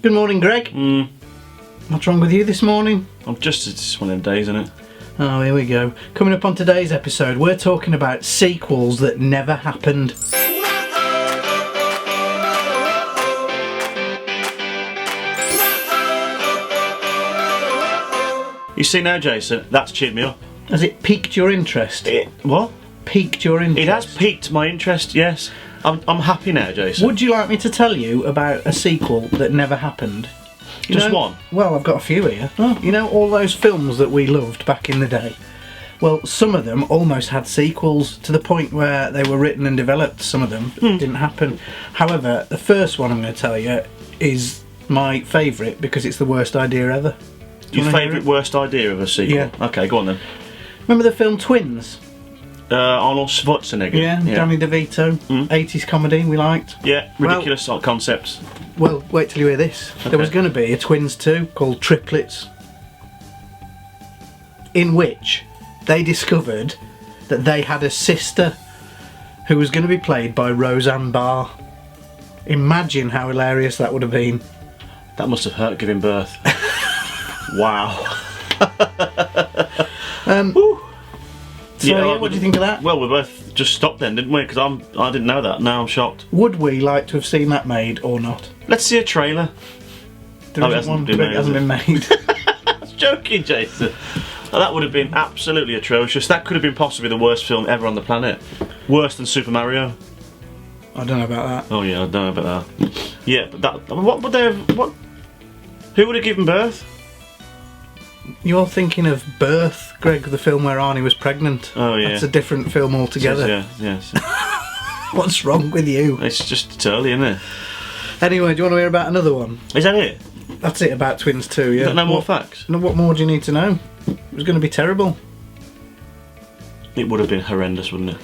Good morning, Greg. What's wrong with you this morning? It's just one of them days, isn't it? Oh, here we go. Coming up on today's episode, we're talking about sequels that never happened. You see now, Jason, that's cheered me up. Has it piqued your interest? What? Piqued your interest? It has piqued my interest, yes. I'm happy now, Jason. Would you like me to tell you about a sequel that never happened? Just one? Well, I've got a few here. Oh. You know all those films that we loved back in the day? Well, some of them almost had sequels to the point where they were written and developed. Some of them didn't happen. However, the first one I'm going to tell you is my favourite because it's the worst idea ever. Your favourite worst idea of a sequel? Yeah. Okay, go on then. Remember the film Twins? Arnold Schwarzenegger. Yeah, Danny DeVito. 80s comedy we liked. Yeah, ridiculous concepts. Well, wait till you hear this. Okay. There was going to be a Twins 2 called Triplets, in which they discovered that they had a sister who was going to be played by Roseanne Barr. Imagine how hilarious that would have been. That must have hurt giving birth. Wow. So, yeah, what do you think of that? Well, we both just stopped then, didn't we? Because I didn't know that. Now I'm shocked. Would we like to have seen that made or not? Let's see a trailer. There isn't one, but it hasn't been made. I was joking, Jason. That would have been absolutely atrocious. That could have been possibly the worst film ever on the planet. Worse than Super Mario. I don't know about that. Oh yeah, I don't know about that. Yeah, but that. What would they have? What? Who would have given birth? You're thinking of Birth, Greg, the film where Arnie was pregnant. Oh yeah. That's a different film altogether. Yeah, yes. What's wrong with you? It's just early, isn't it? Anyway, do you want to hear about another one? Is that it? That's it about Twins 2, yeah. Got no more facts? No, what more do you need to know? It was going to be terrible. It would have been horrendous, wouldn't it?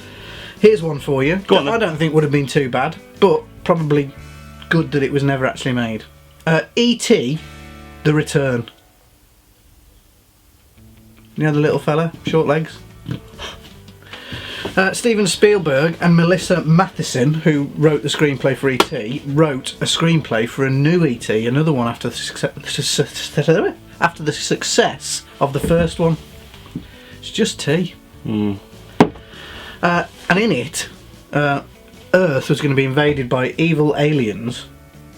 Here's one for you. Go on then. I don't think would have been too bad, but probably good that it was never actually made. E.T. The Return. You know the little fella, short legs? Steven Spielberg and Melissa Matheson, who wrote the screenplay for E.T., wrote a screenplay for a new E.T., another one after the success of the first one. It's just T. And in it, Earth was going to be invaded by evil aliens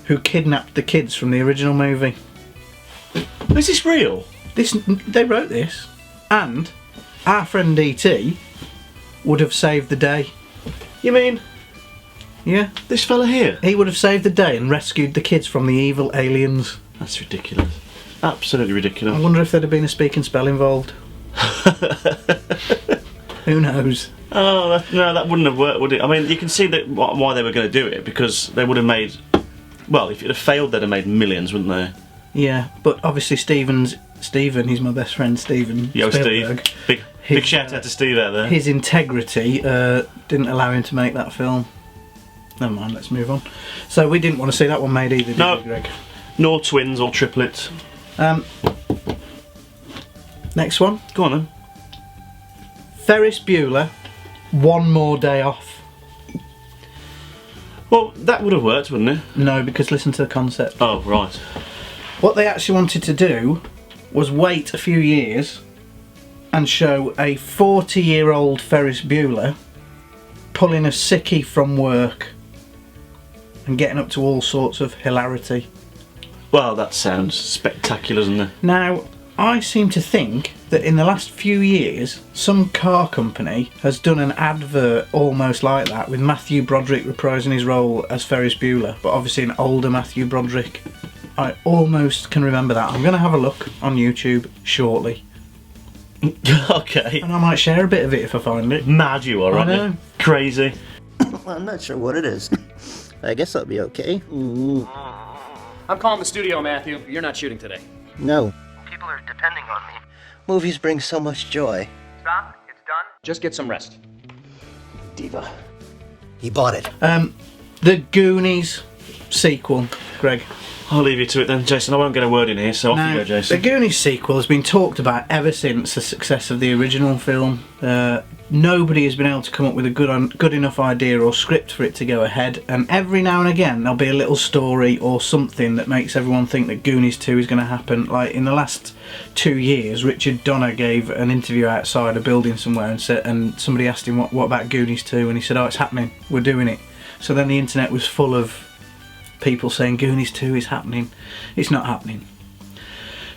who kidnapped the kids from the original movie. Is this real? They wrote this, and our friend E.T. would have saved the day. You mean Yeah. this fella here? He would have saved the day and rescued the kids from the evil aliens. That's ridiculous. Absolutely I ridiculous. wonder if there'd have been a speak and spell involved. Who knows? Oh, no, that wouldn't have worked, would it? I mean, you can see that why they were going to do it, because they would have made... Well, if it had failed, they'd have made millions, wouldn't they? Yeah, but obviously Stephen, he's my best friend, Stephen Yo, Spielberg. Steve. Big shout out to Steve out there. His integrity didn't allow him to make that film. Never mind, let's move on. So we didn't want to see that one made either, did we, Greg? Nor twins or triplets. Next one. Go on then. Ferris Bueller, One More Day Off. Well, that would have worked, wouldn't it? No, because listen to the concept. Oh, right. What they actually wanted to do was wait a few years and show a 40-year-old Ferris Bueller pulling a sickie from work and getting up to all sorts of hilarity. Well, that sounds spectacular, doesn't it? Now, I seem to think that in the last few years, some car company has done an advert almost like that, with Matthew Broderick reprising his role as Ferris Bueller, but obviously an older Matthew Broderick. I almost can remember that. I'm going to have a look on YouTube shortly. Okay. And I might share a bit of it if I find it. Mad you are, aren't you? Crazy. I'm not sure what it is. I guess I'll be okay. I'm calling the studio, Matthew. You're not shooting today. No. People are depending on me. Movies bring so much joy. Stop. It's done. Just get some rest. Diva. He bought it. The Goonies sequel, Greg. I'll leave you to it then, Jason. I won't get a word in here, so off you go, Jason. The Goonies sequel has been talked about ever since the success of the original film. nobody has been able to come up with a good enough idea or script for it to go ahead, and every now and again there'll be a little story or something that makes everyone think that Goonies 2 is going to happen. Like in the last 2 years, Richard Donner gave an interview outside a building somewhere and somebody asked him what about Goonies 2, and he said, oh, it's happening, we're doing it. So then the internet was full of people saying Goonies 2 is happening. It's not happening.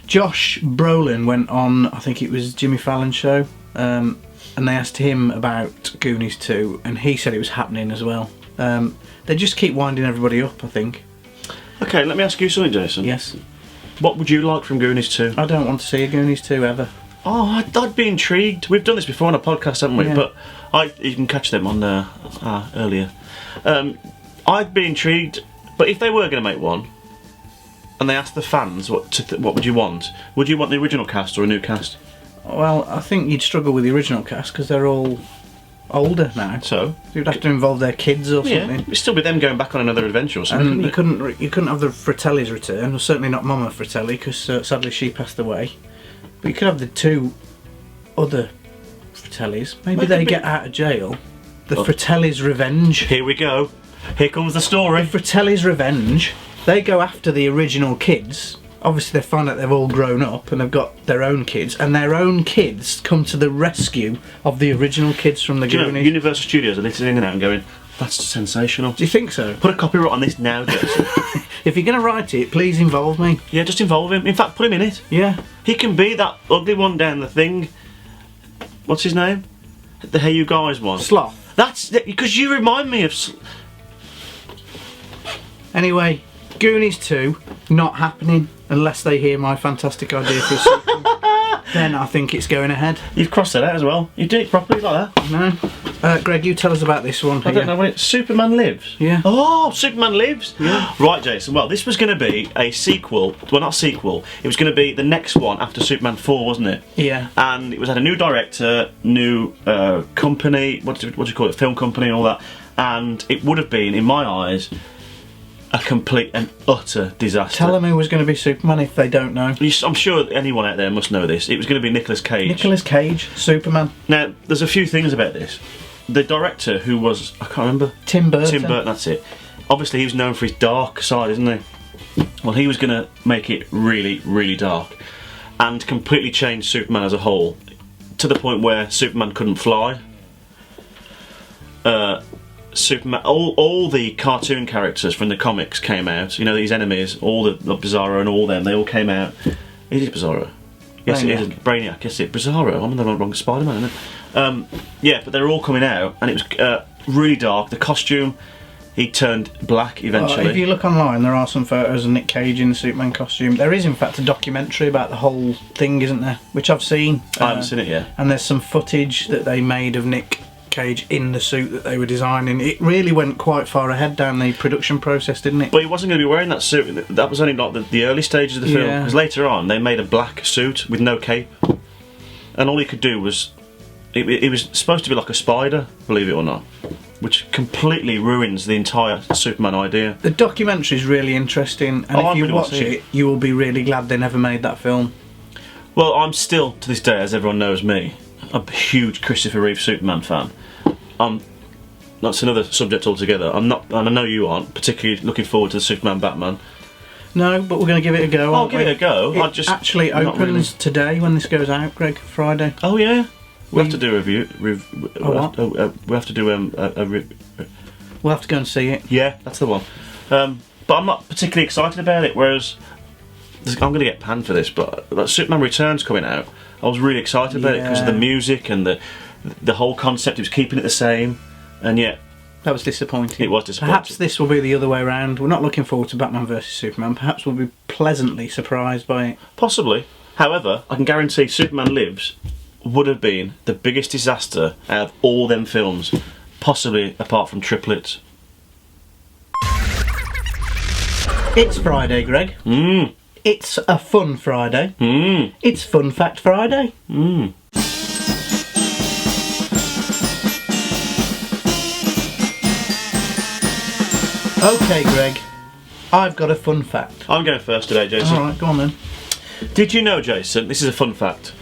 Josh Brolin went on, I think it was Jimmy Fallon's show, and they asked him about Goonies 2, and he said it was happening as well. They just keep winding everybody up, I think. Okay, let me ask you something, Jason. Yes. What would you like from Goonies 2? I don't want to see a Goonies 2 ever. Oh, I'd be intrigued. We've done this before on a podcast, haven't we? Yeah. But you can catch them on earlier. I'd be intrigued, but if they were going to make one, and they asked the fans what would you want? Would you want the original cast or a new cast? Well, I think you'd struggle with the original cast because they're all older now. So you'd have to involve their kids or yeah, something. it'd still be them going back on another adventure or something. And you couldn't have the Fratellis return, or certainly not Mama Fratelli, because sadly she passed away. But you could have the two other Fratellis. Maybe they get out of jail. The Fratellis' revenge. Here we go. Here comes the story. The Fratellis' revenge. They go after the original kids. Obviously they find out they've all grown up and they've got their own kids, and their own kids come to the rescue of the original kids from the Goonies. Universal Studios are listening in now and going, that's sensational. Do you think so? Put a copyright on this now, Jason. If you're going to write it, please involve me. Yeah, just involve him. In fact, put him in it. Yeah. He can be that ugly one down the thing. What's his name? The Hey You Guys one. Sloth. That's because you remind me of. Anyway, Goonies 2, not happening unless they hear my fantastic idea for a sequel. Then I think it's going ahead. You've crossed that out as well. You did it properly like that. No. Greg, you tell us about this one. I don't know what it's. Superman Lives. Yeah. Oh, Superman Lives. Yeah. Right, Jason. Well, this was going to be a sequel. Well, not a sequel. It was going to be the next one after Superman 4, wasn't it? Yeah. And it had a new director, new company. What do you call it? Film company and all that. And it would have been, in my eyes, a complete and utter disaster. Tell them who was going to be Superman if they don't know. I'm sure anyone out there must know this. It was going to be Nicolas Cage. Nicolas Cage, Superman. Now, there's a few things about this. The director, who was, I can't remember. Tim Burton. Tim Burton, that's it. Obviously, he was known for his dark side, isn't he? Well, he was going to make it really, really dark and completely change Superman as a whole, to the point where Superman couldn't fly. Superman, all the cartoon characters from the comics came out. You know, these enemies, all the Bizarro and all them, they all came out. Is it Bizarro? Yes, Brainiac. it is. Brainiac, yes, it. Bizarro. I'm on the wrong Spider-Man, isn't it? Yeah, but they were all coming out, and it was really dark. The costume, he turned black eventually. If you look online, there are some photos of Nick Cage in the Superman costume. There is, in fact, a documentary about the whole thing, isn't there? Which I've seen. I haven't seen it yet. And there's some footage that they made of Nick Cage in the suit that they were designing. It really went quite far ahead down the production process, didn't it? But he wasn't going to be wearing that suit. That was only like the early stages of the film. Yeah. Because later on, they made a black suit with no cape, and all he could do was, it was supposed to be like a spider, believe it or not, which completely ruins the entire Superman idea. The documentary is really interesting, and if you really watch it, you will be really glad they never made that film. Well, I'm still, to this day, as everyone knows me, a huge Christopher Reeve Superman fan. That's another subject altogether. I'm not, and I know you aren't, particularly looking forward to the Superman Batman. No, but we're going to give it a go. I'll aren't give we? it a go. It actually opens today when this goes out, Greg. Friday. Oh yeah. We have to do a review. We have to do We'll have to go and see it. Yeah, that's the one. But I'm not particularly excited about it. Whereas I'm going to get panned for this, but like, Superman Returns coming out, I was really excited about it because of the music and the whole concept. It was keeping it the same, and yet that was disappointing. It was disappointing. Perhaps this will be the other way around. We're not looking forward to Batman vs Superman. Perhaps we'll be pleasantly surprised by it. Possibly. However, I can guarantee Superman Lives would have been the biggest disaster out of all them films, possibly apart from Triplets. It's Friday, Greg. It's a fun Friday. It's Fun Fact Friday. Okay, Greg. I've got a fun fact. I'm going first today, Jason. Alright, go on then. Did you know, Jason, this is a fun fact,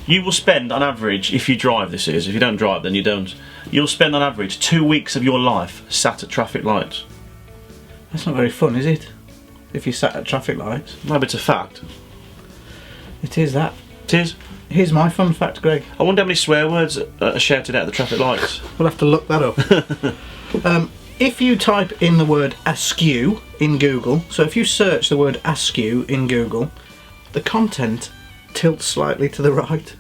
You will spend, on average, if you drive, this is. If you don't drive, then you don't. You'll spend, on average, 2 weeks of your life sat at traffic lights. That's not very fun, is it? If you sat at traffic lights. No, but it's a fact. It is that. It is. Here's my fun fact, Greg. I wonder how many swear words are shouted out at the traffic lights. We'll have to look that up. If you type in the word askew in Google, so if you search the word askew in Google, the content tilts slightly to the right.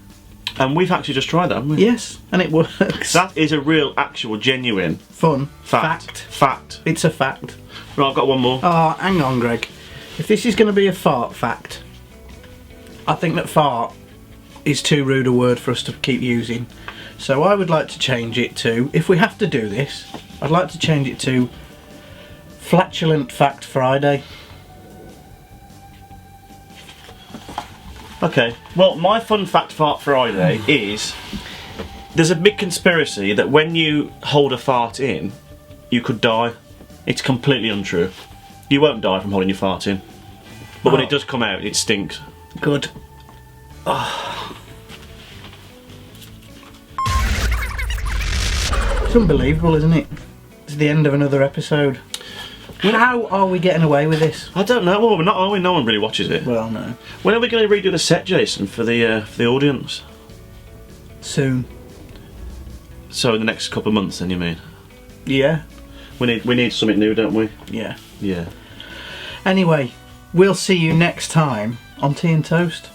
And we've actually just tried that, haven't we? Yes, and it works. That is a real, actual, genuine Fun. fact. It's a fact. Right, I've got one more. Oh, hang on, Greg. If this is going to be a fart fact, I think that fart is too rude a word for us to keep using. So I would like to change it to, if we have to do this, I'd like to change it to Flatulent Fact Friday. Okay, well, my fun fact fart Friday is there's a big conspiracy that when you hold a fart in, you could die. It's completely untrue. You won't die from holding your fart in. But when it does come out, it stinks. Good. It's unbelievable, isn't it? It's the end of another episode. How are we getting away with this? I don't know. Well, we're not, are we? No one really watches it. Well, no. When are we going to redo the set, Jason, for the audience? Soon. So in the next couple of months, then you mean? Yeah. We need something new, don't we? Yeah. Yeah. Anyway, we'll see you next time on Tea and Toast.